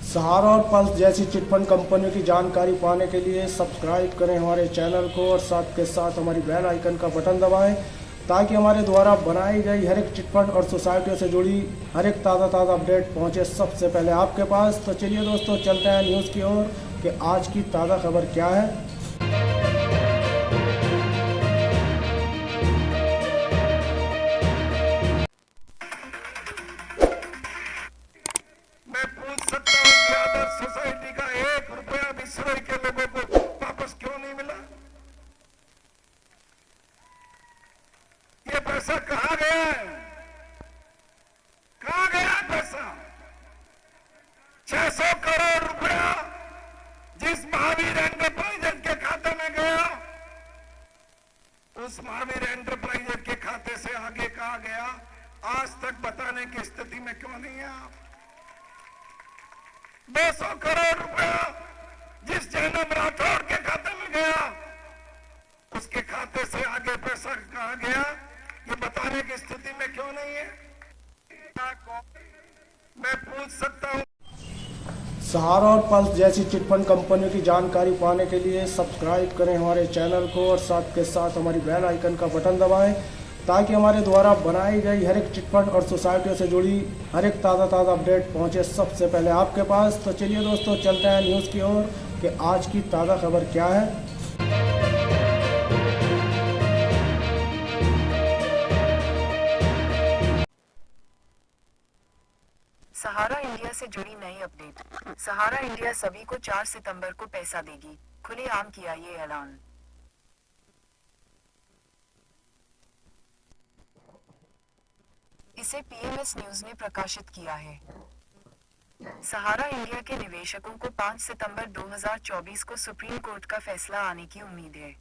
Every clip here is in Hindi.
सहारा और पल्स जैसी चिटफंड कंपनियों की जानकारी पाने के लिए सब्सक्राइब करें हमारे चैनल को और साथ के साथ हमारी बेल आइकन का बटन दबाएं ताकि हमारे द्वारा बनाई गई हर एक चिटफंड और सोसाइटियों से जुड़ी हर एक ताज़ा अपडेट पहुंचे सबसे पहले आपके पास। तो चलिए दोस्तों, चलते हैं न्यूज़ की ओर कि आज की ताज़ा खबर क्या है। मैं पूछ सकता हूँ कि आदर्श सोसाइटी का 1 रुपया भी सिरोही के लोगों को वापस क्यों नहीं मिला? ये पैसा कहाँ गया है? कहाँ गया पैसा? 600 करोड़ रुपया जिस महावीर एंटरप्राइजेज के खाते में गया, उस महावीर एंटरप्राइजेज के खाते से आगे कहाँ गया, आज तक बताने की स्थिति में क्यों नहीं है आप? 200 करोड़ रुपया जिस जैनब राठौर के खाते में गया, उसके खाते से आगे पैसा कहां गया, ये बताने की स्थिति में क्यों नहीं है? मैं पूछ सकता हूं। सहारा और पल्स जैसी चिटफंड कंपनियों की जानकारी पाने के लिए सब्सक्राइब करें हमारे चैनल को और साथ के साथ हमारी बेल आइकन का बटन दबाएं ताकि हमारे द्वारा बनाई गई हर एक चिटफंड और सोसाइटियों से जुड़ी हर एक ताज़ा अपडेट पहुंचे सबसे पहले आपके पास। तो चलिए दोस्तों, चलते हैं न्यूज़ की ओर कि आज की ताज़ा खबर क्या है। सहारा इंडिया से जुड़ी नई अपडेट। सहारा इंडिया सभी को 4 सितंबर को पैसा देगी, खुलेआम किया ये ऐलान। इसे पीएमएस न्यूज ने प्रकाशित किया है। सहारा इंडिया के निवेशकों को 5 सितंबर 2024 को सुप्रीम कोर्ट का फैसला आने की उम्मीद है।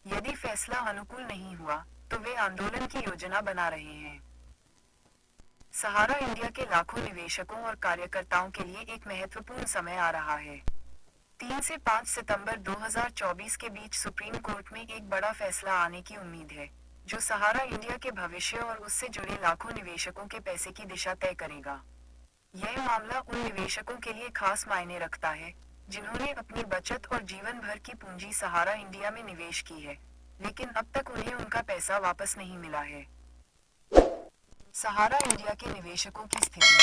यदि फैसला अनुकूल नहीं हुआ, तो वे आंदोलन की योजना बना रहे हैं। सहारा इंडिया के लाखों निवेशकों और कार्यकर्ताओं के लिए एक महत्वपूर्ण समय आ रहा है। 3 से 5 सितंबर 2024 के बीच सुप्रीम कोर्ट में एक बड़ा फैसला आने की उम्मीद है, जो सहारा इंडिया के भविष्य और उससे जुड़े लाखों निवेशकों के पैसे की दिशा तय करेगा। यह मामला उन निवेशकों के लिए खास मायने रखता है, जिन्होंने अपनी बचत और जीवन भर की पूंजी सहारा इंडिया में निवेश की है, लेकिन अब तक उन्हें उनका पैसा वापस नहीं मिला है। सहारा इंडिया के निवेशकों की स्थिति।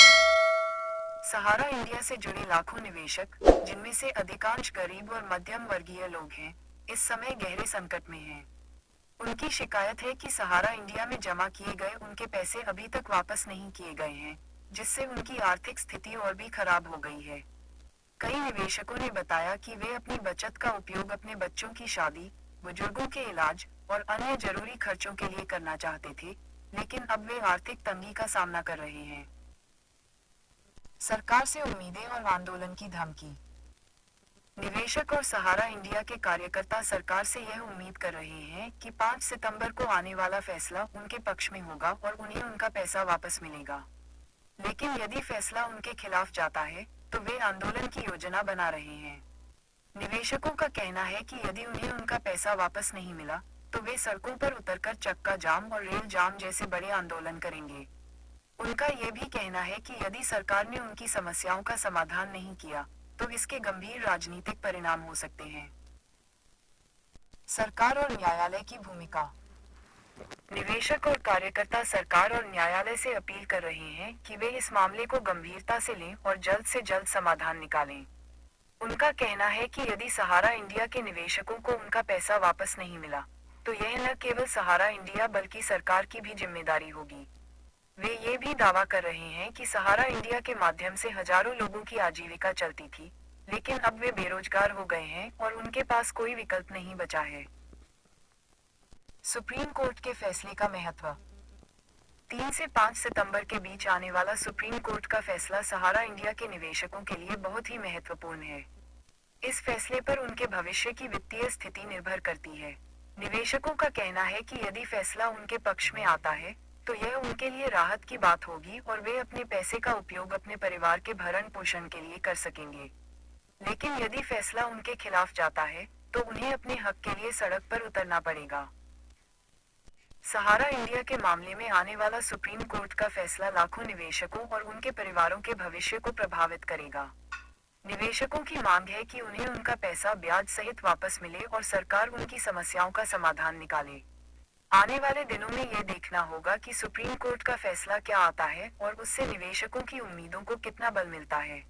सहारा इंडिया से जुड़े लाखों निवेशक, जिनमें से अधिकांश गरीब और मध्यम वर्गीय लोग हैं, इस समय गहरे संकट में हैं। उनकी शिकायत है कि सहारा इंडिया में जमा किए गए उनके पैसे अभी तक वापस नहीं किए गए हैं, जिससे उनकी आर्थिक स्थिति और भी खराब हो गई है। कई निवेशकों ने बताया कि वे अपनी बचत का उपयोग अपने बच्चों की शादी, बुजुर्गों के इलाज और अन्य जरूरी खर्चों के लिए करना चाहते थे, लेकिन अब वे आर्थिक तंगी का सामना कर रहे हैं। सरकार से उम्मीदें और आंदोलन की धमकी। निवेशक और सहारा इंडिया के कार्यकर्ता सरकार से यह उम्मीद कर रहे हैं कि 5 सितंबर को आने वाला फैसला उनके पक्ष में होगा और उन्हें उनका पैसा वापस मिलेगा। लेकिन यदि फैसला उनके खिलाफ जाता है, तो वे आंदोलन की योजना बना रहे हैं। निवेशकों का कहना है कि यदि उन्हें उनका पैसा वापस नहीं मिला, तो वे सड़कों पर उतरकर चक्का जाम और रेल जाम जैसे बड़े आंदोलन करेंगे। उनका यह भी कहना है कि यदि सरकार ने उनकी समस्याओं का समाधान नहीं किया, तो इसके गंभीर राजनीतिक परिणाम हो सकते हैं। सरकार और न्यायालय की भूमिका। निवेशक और कार्यकर्ता सरकार और न्यायालय से अपील कर रहे हैं कि वे इस मामले को गंभीरता से लें और जल्द से जल्द समाधान निकालें। उनका कहना है कि यदि सहारा इंडिया के निवेशकों को उनका पैसा वापस नहीं मिला, तो यह न केवल सहारा इंडिया बल्कि सरकार की भी जिम्मेदारी होगी। वे ये भी दावा कर रहे हैं कि सहारा इंडिया के माध्यम से हजारों लोगों की आजीविका चलती थी, लेकिन अब वे बेरोजगार हो गए हैं और उनके पास कोई विकल्प नहीं बचा है। सुप्रीम कोर्ट के फैसले का महत्व। 3 से 5 सितंबर के बीच आने वाला सुप्रीम कोर्ट का फैसला सहारा इंडिया के निवेशकों के लिए बहुत ही महत्वपूर्ण है। इस फैसले पर उनके भविष्य की वित्तीय स्थिति निर्भर करती है। निवेशकों का कहना है कि यदि फैसला उनके पक्ष में आता है, तो यह उनके लिए राहत की बात होगी और वे अपने पैसे का उपयोग अपने परिवार के भरण पोषण के लिए कर सकेंगे। लेकिन यदि फैसला उनके खिलाफ जाता है, तो उन्हें अपने हक के लिए सड़क पर उतरना पड़ेगा। सहारा इंडिया के मामले में आने वाला सुप्रीम कोर्ट का फैसला लाखों निवेशकों और उनके परिवारों के भविष्य को प्रभावित करेगा। निवेशकों की मांग है कि उन्हें उनका पैसा ब्याज सहित वापस मिले और सरकार उनकी समस्याओं का समाधान निकाले। आने वाले दिनों में यह देखना होगा कि सुप्रीम कोर्ट का फैसला क्या आता है और उससे निवेशकों की उम्मीदों को कितना बल मिलता है।